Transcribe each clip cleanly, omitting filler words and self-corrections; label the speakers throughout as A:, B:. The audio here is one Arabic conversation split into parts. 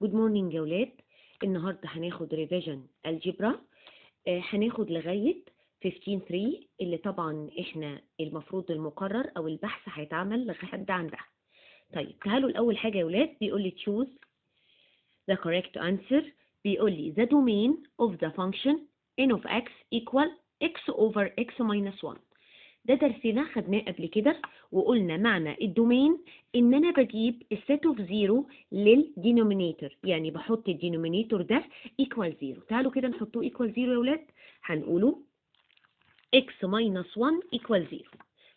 A: جود مورنينج يا ولاد. النهارده هناخد ريفيجن الجبرا. هناخد لغايه 15-3 اللي طبعا احنا المفروض المقرر او البحث هيتعمل لحد عندها. طيب تعالوا الاول حاجه يا ولاد، بيقول لي choose the correct answer. بيقول لي the domain of the function n of x equal x over x minus 1. ده درسنا خدناه قبل كده، وقلنا معنى الدومين ان انا بجيب السيت اوف زيرو للدينومينيتور، يعني بحط الدينومينيتور ده ايكوال زيرو. تعالوا كده نحطوه ايكوال زيرو يا ولاد. هنقوله x minus 1 equal 0.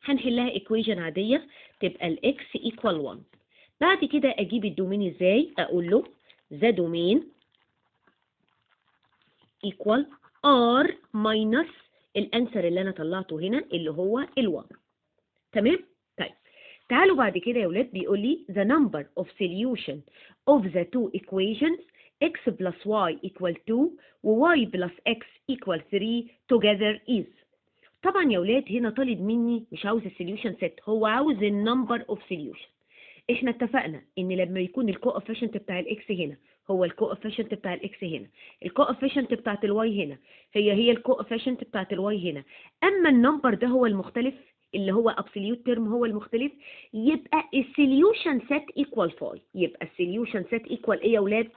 A: هنحلها equation عادية تبقى ال x equal 1. بعد كده اجيب الدومين ازاي؟ اقول له the domain equal r minus الانسر اللي انا طلعته هنا اللي هو ال1. تمام؟ طيب تعالوا بعد كده يا ولاد، بيقول لي the number of solution of the two equations x plus y equal 2 و y plus x equal 3 together is. طبعا يا ولاد هنا طالب مني مش عاوز السوليوشن سيت، هو عاوز النمبر اوف سوليوشن. احنا اتفقنا ان لما يكون الكوفيشنت بتاع الاكس هنا هو الكوفيشنت بتاع الاكس هنا، الكوفيشنت بتاعت الواي هنا هي الكوفيشنت بتاعت الواي هنا، اما النمبر ده هو المختلف اللي هو ابسوليوت تيرم هو المختلف، يبقى السوليوشن سيت ايكوال فاي. يبقى السوليوشن سيت ايكوال ايه يا ولاد؟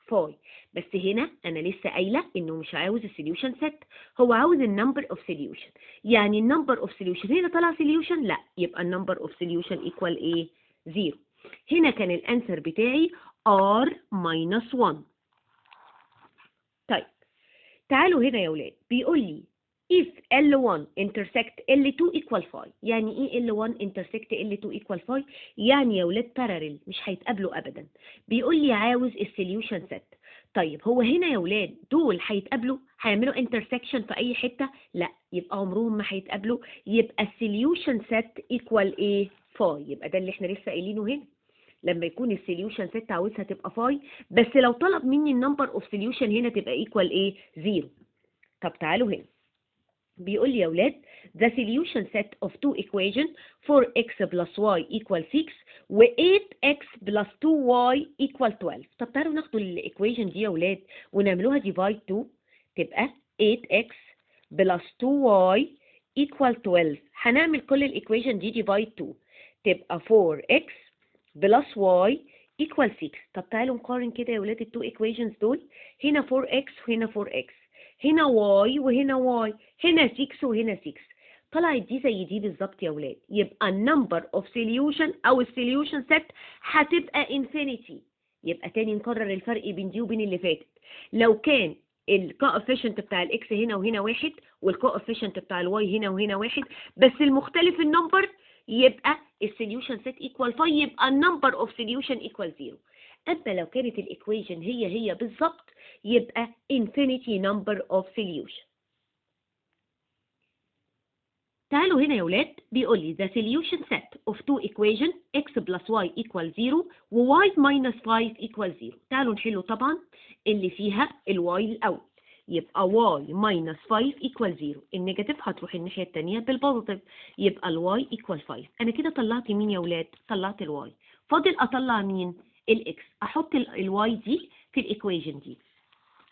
A: فاي. بس هنا انا لسه قايله انه مش عاوز السوليوشن سيت، هو عاوز النمبر اوف سوليوشن. يعني النمبر اوف سوليوشن هنا طلع سوليوشن؟ لا، يبقى النمبر اوف سوليوشن ايكوال ايه؟ 0. هنا كان الانسر بتاعي r minus 1. طيب تعالوا هنا يا ولاد، بيقول لي if L1 intersect L2 equal 5. يعني ايه L1 intersect L2 equal 5؟ يعني يا ولاد parallel مش هيتقابلوا ابدا. بيقول لي عاوز السوليوشن سيت. طيب هو هنا يا ولاد دول هيتقابلوا هيعملوا intersection في اي حته؟ لا، يبقى عمرهم ما هيتقابلوا. يبقى السوليوشن سيت equal ايه؟ 5. يبقى ده اللي احنا لسه قايلينه هنا، لما يكون السوليوشن سيت عاوزها تبقى 5، بس لو طلب مني النمبر اوف سوليوشن هنا تبقى ايكوال ايه؟ 0. طب تعالوا هنا، بيقول لي يا ولاد the solution set of two equations 4x plus y equal 6 و 8x plus 2y equal 12. طب تعالوا ناخد الايكويشن دي يا ولاد ونعملوها divide 2 تبقى 8x plus 2y equal 12. هنعمل كل الايكويشن دي divide 2 تبقى 4x plus y equal 6. طب تعالوا نقارن كده يا ولاد التو equations دول، هنا 4x وهنا 4x، هنا y وهنا y، هنا 6 وهنا 6. طلعت دي زي دي بالظبط يا ولاد. يبقى النمبر اوف سوليوشن او السوليوشن سيت هتبقى انفينيتي. يبقى تاني نكرر الفرق بين دي وبين اللي فاتت. لو كان الكوفيشنت بتاع الاكس هنا وهنا واحد، والكوفيشنت بتاع الواي هنا وهنا واحد، بس المختلف النمبر، يبقى السوليوشن سيت ايكوال 5، يبقى النمبر اوف سوليوشن ايكوال 0. اما لو كانت الايكويشن هي بالظبط، يبقى infinity number of solution. تعالوا هنا يا ولاد، بيقول لي the solution set of two equations x plus y equal 0 و y minus 5 equal 0. تعالوا نحله طبعا اللي فيها الواي الاول. يبقى y minus 5 equal 0. النيجاتيف هتروح الناحية التانية بالبوزيتيف، يبقى الواي equal 5. أنا كده طلعت مين يا ولاد؟ طلعت الواي. فاضل أطلع مين؟ الاكس. أحط الواي دي في الإيكويشن دي،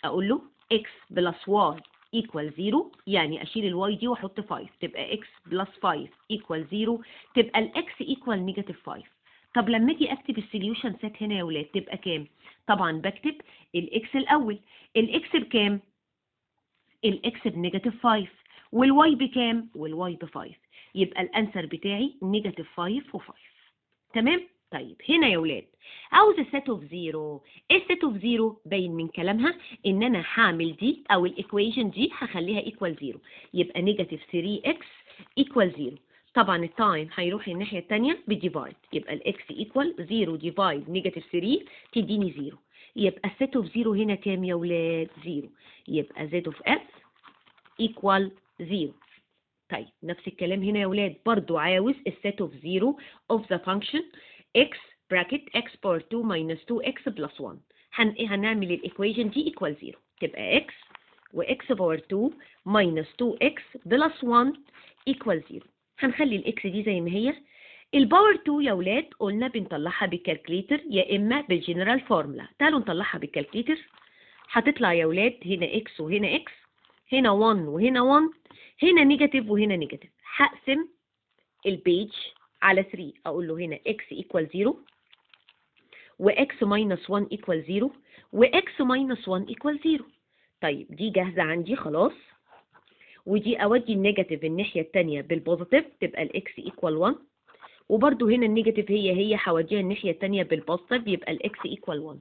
A: اقول له x plus y equal 0، يعني اشيل الواي دي واحط 5 تبقى x plus 5 equal 0، تبقى الاكس equal نيجاتيف 5. طب لما اجي اكتب السوليوشن سيت هنا يا ولاد تبقى كام؟ طبعا بكتب الاكس الاول. الاكس بكام؟ الاكس بنيجاتيف 5، والواي بكام؟ والواي ب5. يبقى الانسر بتاعي نيجاتيف 5 و5. تمام؟ طيب هنا يا ولاد عاوز السيت اوف زيرو. ايه السيت اوف زيرو؟ باين من كلامها ان انا هعمل دي او الايكويشن دي هخليها ايكوال 0، يبقى نيجاتيف 3x ايكوال 0. طبعا التايم هيروح الناحيه الثانيه بديفايد، يبقى الاكس ايكوال 0 ديفايد نيجاتيف 3 تديني 0. يبقى السيت اوف زيرو هنا كام يا ولاد؟ 0. يبقى زد اوف اف ايكوال 0. طيب نفس الكلام هنا يا ولاد، برضو عاوز السيت اوف زيرو اوف ذا فانكشن x bracket x power 2 minus 2x plus 1. هنعمل الايكويشن دي equal 0، تبقى x و x power 2 minus 2x plus 1 equal 0. هنخلي الاكس دي زي ما هي، الباور 2 يا ولاد قلنا بنطلعها بالكالكليتر يا اما بالجنرال فورمولا. تعالوا نطلعها بالكالكليتر. هتطلع يا ولاد هنا اكس وهنا اكس، هنا 1 وهنا 1، هنا نيجاتيف وهنا نيجاتيف. هقسم البيج على 3، اقول له هنا x equal 0 وx minus 1 equal 0 وx minus 1 equal 0. طيب دي جاهزة عندي خلاص، ودي اودي النيجاتيف الناحية التانية بالبوزيتيف تبقى الاكس equal 1، وبرده هنا النيجاتيف هي هوديها الناحية التانية بالبوزيتيف يبقى الاكس equal 1.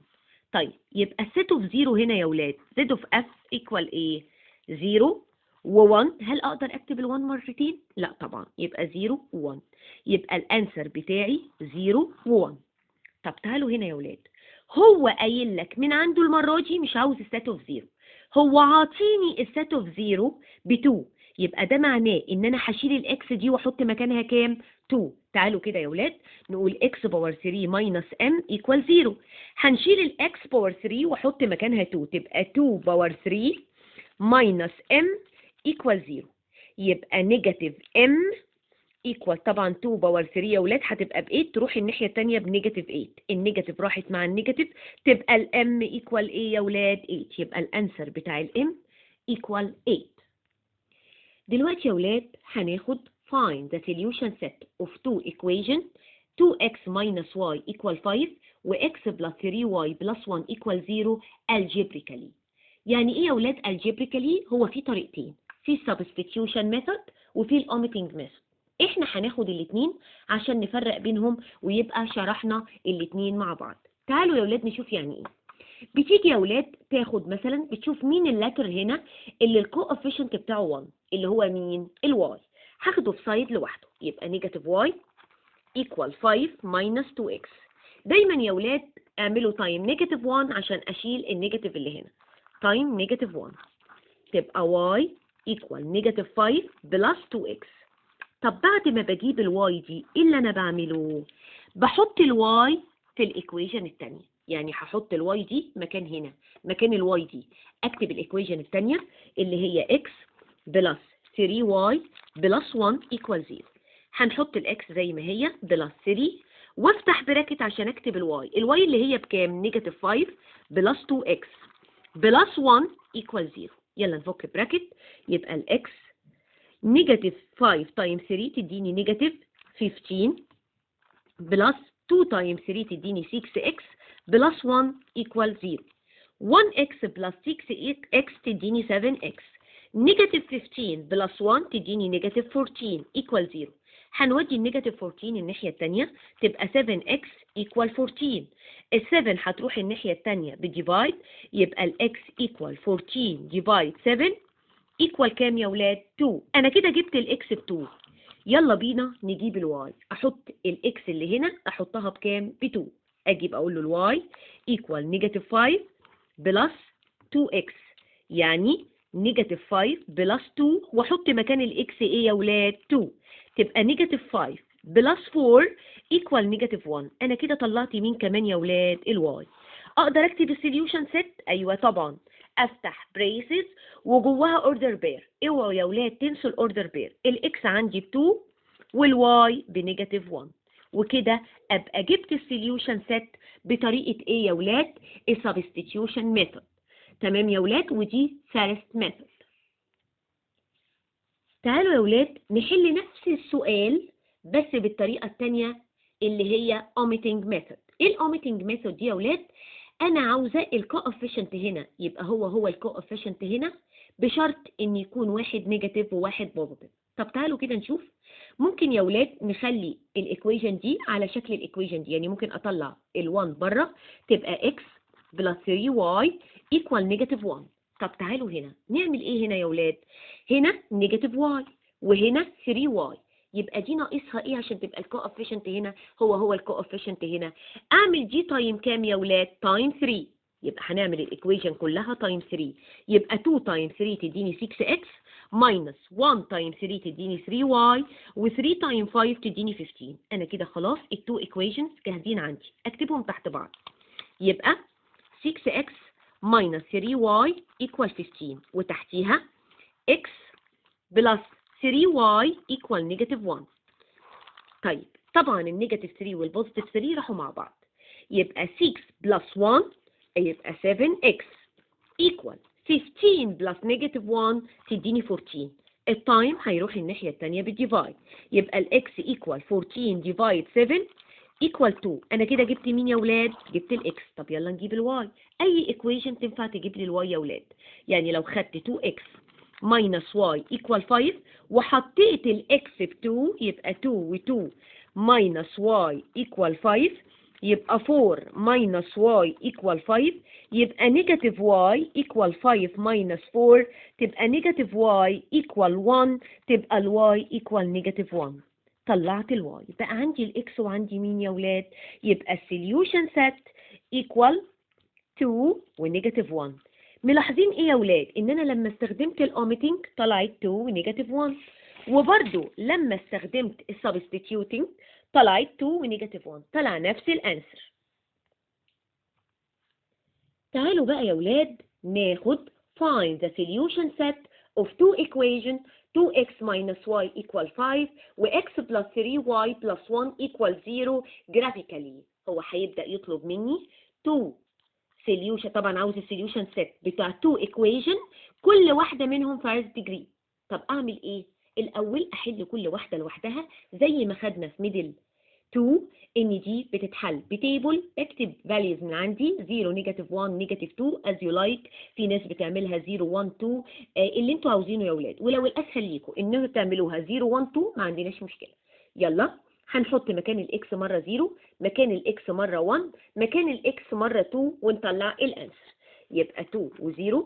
A: طيب يبقى السيت اوف 0 هنا يا ولاد زد اوف اف equal ايه؟ 0 و1. هل اقدر اكتب ال1 مرتين؟ لا طبعا، يبقى 0 و1. يبقى الانسر بتاعي 0 و1. طب تعالوا هنا يا ولاد، هو قايل لك من عنده المره دي مش عاوز السيت اوف 0، هو عاطيني السيت اوف 0 ب2، يبقى ده معناه ان انا هشيل الاكس دي واحط مكانها كام؟ 2. تعالوا كده يا ولاد نقول اكس باور 3 ماينس ام ايكوال 0. هنشيل الاكس باور 3 واحط مكانها 2، تبقى 2 باور 3 ماينس ام ايكوال 0. يبقى نيجاتيف ام ايكوال طبعا 2 باور 3 يا ولاد هتبقى ب 8، تروح الناحيه الثانيه بنيجاتيف 8، النيجاتيف راحت مع النيجاتيف تبقى الام ايكوال ايه يا ولاد؟ 8. يبقى الانسر بتاع الام ايكوال 8. دلوقتي يا ولاد هناخد find the solution set of two equation 2x minus y equal 5 و x plus 3y plus 1 equal 0 algebraically. يعني ايه يا ولاد algebraically؟ هو في طريقتين، في substitution method وفي omitting method. احنا هناخد الاثنين عشان نفرق بينهم ويبقى شرحنا الاثنين مع بعض. تعالوا يا ولاد نشوف يعني ايه. بتيجي يا ولاد تاخد مثلا بتشوف مين اللاتر هنا اللي الكوفيشنت بتاعه 1 اللي هو مين؟ الواي. هاخده في سايد لوحده يبقى نيجاتيف واي ايكوال 5 ماينس 2x. دايما يا ولاد اعملوا تايم نيجاتيف 1 عشان اشيل النيجاتيف اللي هنا. تايم نيجاتيف 1 تبقى y ايكوال نيجاتيف 5 بلس 2x. طب بعد ما بجيب الواي دي ايه اللي انا بعمله؟ بحط الواي في الايكويشن الثانيه. يعني هحط الواي دي مكان هنا، مكان الواي دي اكتب الايكويشن الثانيه اللي هي x بلس 3y بلس 1 equal 0. هنحط الاكس زي ما هي بلس 3 وافتح براكت عشان اكتب الواي. الواي اللي هي بكام؟ نيجاتيف 5 بلس 2x بلس 1 equal 0. يلا نفك براكت يبقى الاكس نيجاتيف 5 تايم 3 تديني نيجاتيف 15 بلس 2 تايم 3 تديني 6x بلس 1 equal 0. 1x بلس 6x تديني 7x. نيجاتيف 15 بلس 1 تديني نيجاتيف 14 equal 0. هنودي النيجاتيف 14 الناحية التانية تبقى 7x equal 14. ال7 هتروح الناحية التانية بديفايد يبقى الاكس equal 14 ديفايد 7 equal كام يا ولاد؟ 2. انا كده جبت الاكس ب 2. يلا بينا نجيب الواي. احط الاكس اللي هنا احطها بكام؟ ب 2. اجيب اقول له الواي equal نيجاتيف 5 بلس 2x، يعني نيجاتيف 5 بلس 2 واحط مكان الاكس ايه يا ولاد؟ 2. تبقى نيجاتيف 5 بلس 4 ايكوال نيجاتيف 1. انا كده طلعت مين كمان يا ولاد؟ الواي. اقدر اكتب السوليوشن سيت؟ ايوه طبعا، افتح بريسز وجواها اوردر بير. اوعوا يا ولاد تنسوا الاوردر بير. الاكس عندي ب 2 والواي بنيجاتيف 1، وكده ابقى جبت السوليوشن سيت بطريقه ايه يا ولاد؟ السبستيتيوشن ميثود. تمام يا ولاد، ودي فيرست ميثود. تعالوا يا ولاد نحل نفس السؤال بس بالطريقه الثانيه اللي هي omitting method. ايه الاوميتنج ميثود دي يا ولاد؟ انا عاوزه الكوفيشنت هنا يبقى هو الكوفيشنت هنا بشرط ان يكون واحد نيجاتيف وواحد بوزيتيف. طب تعالوا كده نشوف. ممكن يا ولاد نخلي الايكويشن دي على شكل الايكويشن دي، يعني ممكن اطلع ال1 بره تبقى x بلس 3y ايكوال نيجاتيف 1. طب تعالوا هنا نعمل ايه هنا يا ولاد؟ هنا نيجاتيف y وهنا 3y، يبقى دي ناقصها ايه عشان تبقى الكوفيشنت هنا هو الكوفيشنت هنا؟ اعمل دي تايم كام يا ولاد؟ تايم 3. يبقى هنعمل الايكويشن كلها تايم 3، يبقى 2 تايم 3 تديني 6x ماينس 1 تايم 3 تديني 3y و3 تايم 5 تديني 15. انا كده خلاص التو ايكويشنز جاهزين عندي، اكتبهم تحت بعض. يبقى 6x ماينس 3y equal 15 وتحتيها x بلس 3y equal نيجاتيف 1. طيب طبعا النيجاتيف 3 والبوزيتيف 3 راحوا مع بعض، يبقى 6 بلس 1 يبقى 7x equal 15 بلس نيجاتيف 1 تديني 14. التايم هيروح الناحية التانية بالديفايد، يبقى الاكس equal 14 ديفايد 7 equal 2. انا كده جبت مين يا ولاد؟ جبت الاكس. طب يلا نجيب الواي. اي equation تنفع تجيب لي الواي يا ولاد. يعني لو خدت 2x minus y equal 5 وحطيت الاكس ب 2 يبقى 2 و 2 minus y equal 5 يبقى 4 minus y equal 5 يبقى negative y equal 5 minus 4 تبقى negative y equal 1 تبقى ال y equal negative 1. طلعت الواي، بقى عندي الاكس وعندي مين يا ولاد؟ يبقى السوليوشن سيت equal 2 ونيجاتيف 1. ملاحظين ايه يا ولاد؟ ان انا لما استخدمت الاوميتنج طلعت 2 ونيجاتيف 1، وبرده لما استخدمت السبستيتيوتنج طلعت 2 ونيجاتيف 1، طلع نفس الانسر. تعالوا بقى يا ولاد ناخد find the solution set of two equation 2x minus y equal 5 و x plus 3y plus 1 equal 0 graphically. هو هيبدأ يطلب مني 2 solution، طبعا عاوز السوليوشن set بتاع 2 equation كل واحدة منهم first degree. طب اعمل ايه؟ الاول احل كل واحدة لوحدها زي ما خدنا في ميدل 2 ان دي بتتحل بتيبل. اكتب values من عندي 0 نيجاتيف 1 نيجاتيف 2 as you like. في ناس بتعملها 0 1 2 اللي انتوا عاوزينه يا ولاد، ولو الاسهل ليكم انكم تعملوها 0 1 2 ما عندناش مشكله. يلا هنحط مكان الاكس مره 0، مكان الاكس مره 1، مكان الاكس مره 2 ونطلع الانسر. يبقى 2 و0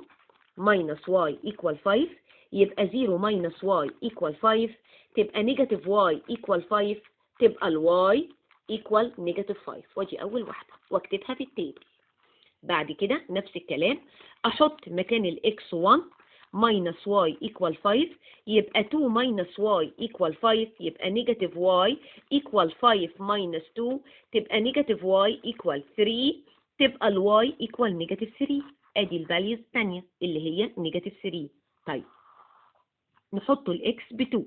A: minus y equal 5 يبقى 0 minus y equal 5 تبقى نيجاتيف y equal 5 تبقى الواي equal نيجاتيف 5. ودي أول واحدة واكتبها في التيبل. بعد كده نفس الكلام أحط مكان الإكس 1 minus y equal 5 يبقى 2 minus y equal 5 يبقى نيجاتيف y equal 5 minus 2 تبقى نيجاتيف y equal 3 تبقى الواي equal نيجاتيف 3. أدي الفاليوز الثانية اللي هي نيجاتيف 3. طيب نحط الإكس ب 2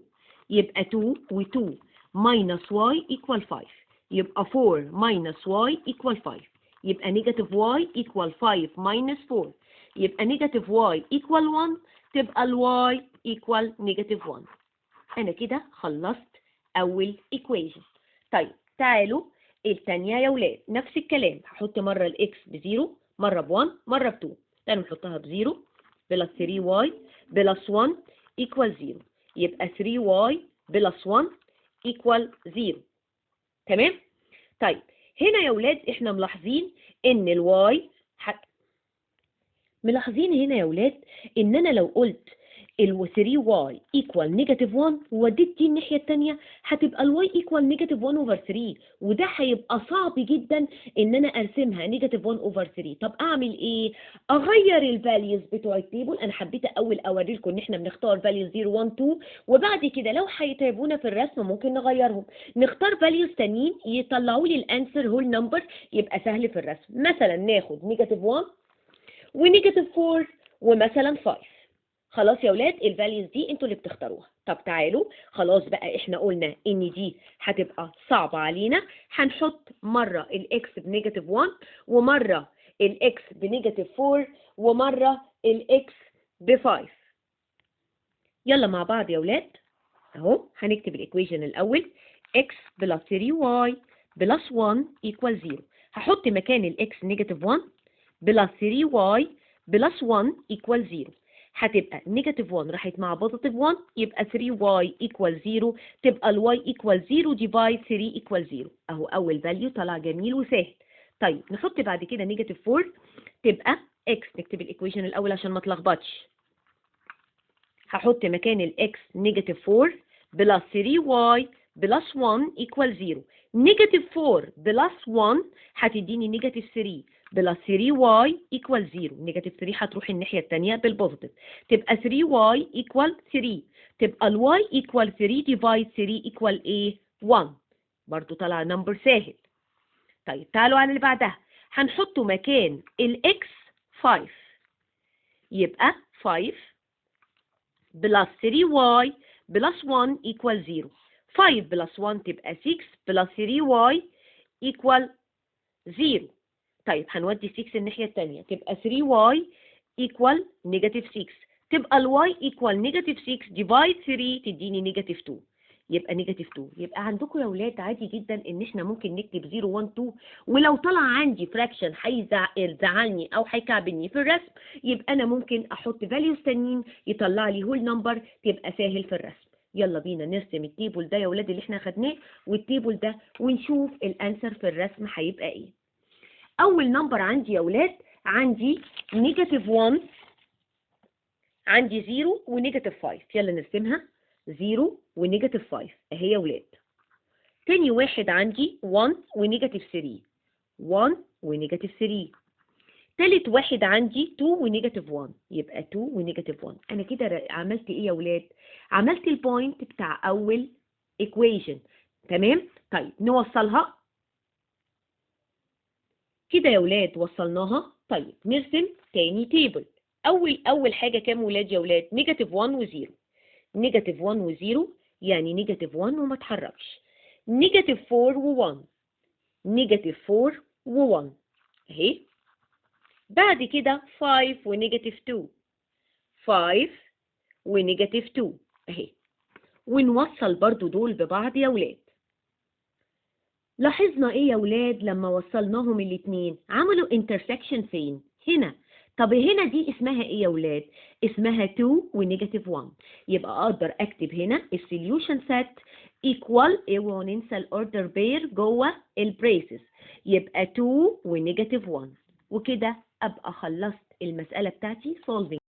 A: يبقى 2 و 2 minus y equal 5 يبقى 4 minus y equal 5 يبقى negative y equal 5 minus 4 يبقى negative y equal 1 تبقى ال y equal negative 1. أنا كده خلصت أول equation. طيب تعالوا الثانية يا ولاد نفس الكلام، هحط مرة الإكس ب0 مرة ب1 مرة ب2. تاني نحطها ب0 بلس 3y بلس 1 equal 0 يبقى 3y بلس 1 equal 0. تمام؟ طيب هنا يا ولاد احنا ملاحظين ان الواي ملاحظين هنا يا ولاد ان انا لو قلت ال 3y equal negative 1 ووديت دي الناحية التانية هتبقى ال y equal negative 1 over 3، وده هيبقى صعب جدا ان انا ارسمها negative 1 over 3. طب اعمل ايه؟ اغير الفاليوز بتوع التيبل. انا حبيت اول اوريلكم ان احنا بنختار فاليوز 0 1 2، وبعد كده لو هيتعبونا في الرسم ممكن نغيرهم، نختار فاليوز تانيين يطلعوا لي الانسر هول نمبر يبقى سهل في الرسم. مثلا ناخد negative 1 ونيجاتيف 4 ومثلا 5. خلاص يا ولاد الفاليوز دي انتوا اللي بتختاروها. طب تعالوا خلاص بقى احنا قلنا ان دي هتبقى صعبة علينا، هنحط مرة الاكس بنيجاتيف 1 ومرة الاكس بنيجاتيف 4 ومرة الاكس ب5. يلا مع بعض يا ولاد اهو هنكتب الايكويشن الاول x بلس 3y بلس 1 equal 0. هحط مكان الاكس نيجاتيف 1 بلس 3y بلس 1 equal 0. هتبقى نيجاتيف 1 راحت مع بوزيتيف 1 يبقى 3y equal 0 تبقى ال y equal 0 divide 3 equal 0. اهو اول فاليو طلع جميل وسهل. طيب نحط بعد كده نيجاتيف 4 تبقى x. نكتب الايكويشن الاول عشان ما اتلخبطش. هحط مكان الاكس نيجاتيف 4 بلس 3y بلس 1 equal 0. نيجاتيف 4 بلس 1 هتديني نيجاتيف 3 بلس 3y equal 0. نيجاتيف 3 هتروح الناحية التانية بالبوزيتيف تبقى 3y equal 3 تبقى ال y equal 3 divide 3 equal a 1. برضو طلع نمبر سهل. طيب تعالوا على اللي بعدها هنحطه مكان الاكس 5 يبقى 5 بلس 3y بلس 1 equal 0. 5 بلس 1 تبقى 6 بلس 3y equal 0. طيب هنودي 6 الناحية التانية تبقى 3y equal negative 6. تبقى ال y equal negative 6 divide 3 تديني negative 2. يبقى negative 2. يبقى عندكم يا ولاد عادي جدا ان احنا ممكن نكتب 0 1 2، ولو طلع عندي fraction هيزعلني او هيكعبني في الرسم يبقى انا ممكن احط values تانيين يطلع لي whole number تبقى سهل في الرسم. يلا بينا نرسم التيبل ده يا ولاد اللي احنا خدناه والتيبل ده ونشوف الانسر في الرسم هيبقى ايه. اول نمبر عندي يا ولاد عندي نيجاتيف 1، عندي 0 ونيجاتيف 5. يلا نرسمها 0 ونيجاتيف 5 اهي يا ولاد. تاني واحد عندي 1 ونيجاتيف 3، 1 ونيجاتيف 3. تالت واحد عندي 2 ونيجاتيف 1، يبقى 2 ونيجاتيف 1. انا كده عملت ايه يا ولاد؟ عملت البوينت بتاع اول equation. تمام؟ طيب نوصلها كده يا ولاد، وصلناها. طيب نرسم تاني تيبل. اول حاجه كام ولاد يا ولاد؟ نيجاتيف 1 و0. نيجاتيف 1 و0 يعني نيجاتيف 1 وما اتحركش. نيجاتيف 4 و1، نيجاتيف 4 و1 اهي. بعد كده 5 ونيجاتيف 2، 5 ونيجاتيف 2 اهي. ونوصل برضو دول ببعض يا ولاد. لاحظنا ايه يا ولاد لما وصلناهم الاتنين؟ عملوا intersection فين؟ هنا. طب هنا دي اسمها ايه يا ولاد؟ اسمها 2 ونيجاتيف 1. يبقى اقدر اكتب هنا السوليوشن سيت equal، اوعوا ننسى الاوردر بير جوه البريسز، يبقى 2 ونيجاتيف 1. وكده ابقى خلصت المسألة بتاعتي solving.